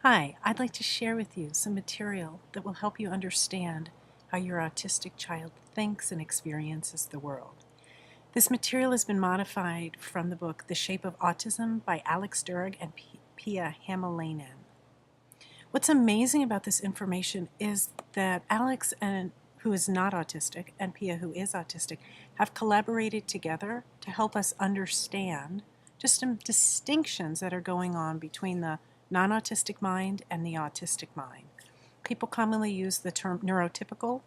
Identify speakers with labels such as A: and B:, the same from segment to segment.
A: Hi, I'd like to share with you some material that will help you understand how your autistic child thinks and experiences the world. This material has been modified from the book The Shape of Autism by Alex Durg and Pia Hamalainen. What's amazing about this information is that Alex, who is not autistic, and Pia, who is autistic, have collaborated together to help us understand just some distinctions that are going on between the non-autistic mind and the autistic mind. People commonly use the term neurotypical,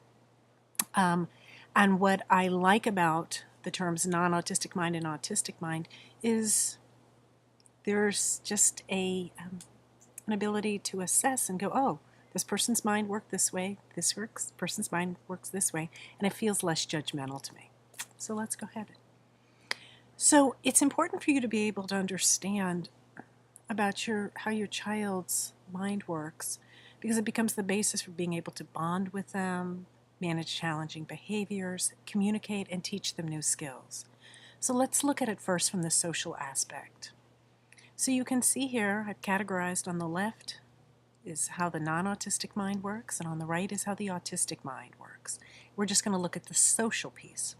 A: and what I like about the terms non-autistic mind and autistic mind is there's just an ability to assess and go, oh, this person's mind worked this way, person's mind works this way, and it feels less judgmental to me. So let's go ahead. So it's important for you to be able to understand about how your child's mind works, because it becomes the basis for being able to bond with them, manage challenging behaviors, communicate, and teach them new skills. So let's look at it first from the social aspect. So you can see here, I've categorized on the left is how the non-autistic mind works, and on the right is how the autistic mind works. We're just going to look at the social piece.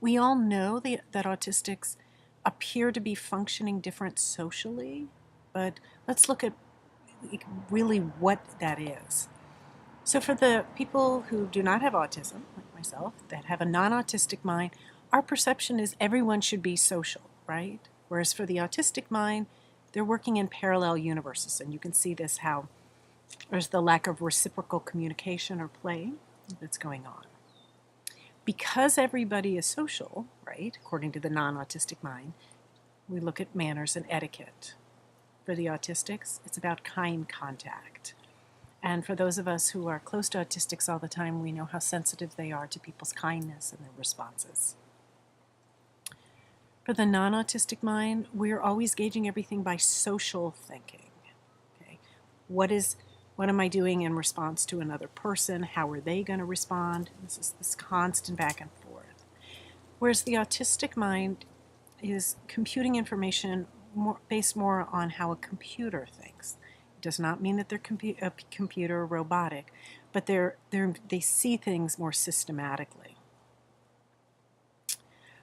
A: We all know that autistics appear to be functioning different socially, but let's look at really what that is. So for the people who do not have autism, like myself, that have a non-autistic mind, our perception is everyone should be social, right? Whereas for the autistic mind, they're working in parallel universes, and you can see this how there's the lack of reciprocal communication or play that's going on. Because everybody is social, right, according to the non-autistic mind, we look at manners and etiquette. For the autistics, it's about kind contact. And for those of us who are close to autistics all the time, we know how sensitive they are to people's kindness and their responses. For the non-autistic mind, we're always gauging everything by social thinking. Okay, what am I doing in response to another person? How are they going to respond? This is this constant back and forth. Whereas the autistic mind is computing information based more on how a computer thinks. It does not mean that they're a computer or robotic, but they see things more systematically.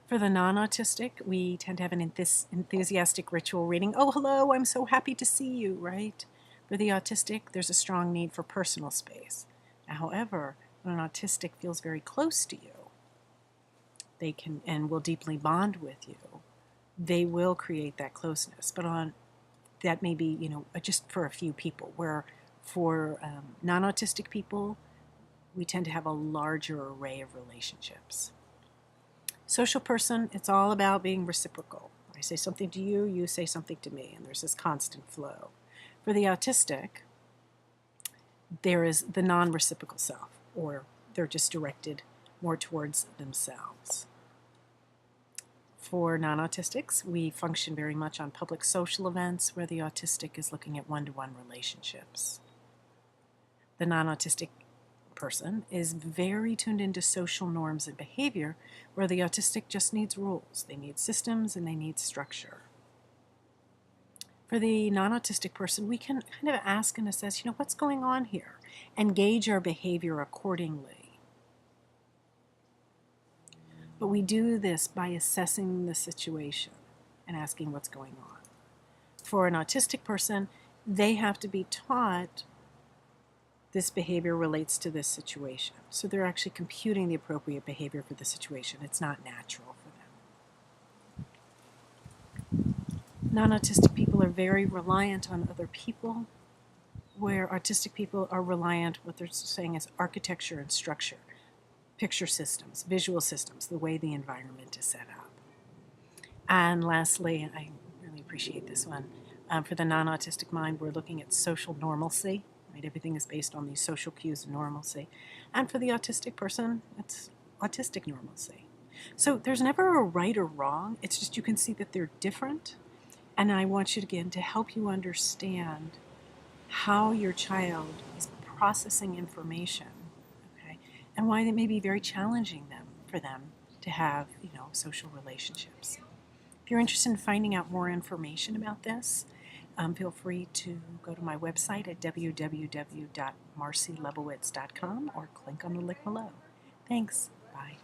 A: For the non-autistic, we tend to have an enthusiastic ritual reading. Oh, hello, I'm so happy to see you, right? For the autistic, there's a strong need for personal space. However, when an autistic feels very close to you, they can and will deeply bond with you, they will create that closeness. But that may be, just for a few people, where for non-autistic people, we tend to have a larger array of relationships. Social person, it's all about being reciprocal. I say something to you, you say something to me, and there's this constant flow. For the autistic, there is the non-reciprocal self, or they're just directed more towards themselves. For non-autistics, we function very much on public social events, where the autistic is looking at one-to-one relationships. The non-autistic person is very tuned into social norms and behavior, where the autistic just needs rules. They need systems and they need structure. For the non-autistic person, we can kind of ask and assess, what's going on here, and gauge our behavior accordingly. But we do this by assessing the situation and asking what's going on. For an autistic person, they have to be taught this behavior relates to this situation. So they're actually computing the appropriate behavior for the situation. It's not natural for them. Non-autistic people are very reliant on other people, where autistic people are reliant, what they're saying is architecture and structure, picture systems, visual systems, the way the environment is set up. And lastly, I really appreciate this one, for the non-autistic mind, we're looking at social normalcy. Right? Everything is based on these social cues and normalcy. And for the autistic person, it's autistic normalcy. So there's never a right or wrong. It's just you can see that they're different. And I want you again to help you understand how your child is processing information, okay, and why it may be very challenging for them to have, social relationships. If you're interested in finding out more information about this, Feel free to go to my website at www.marcylebowitz.com or click on the link below. Thanks. Bye.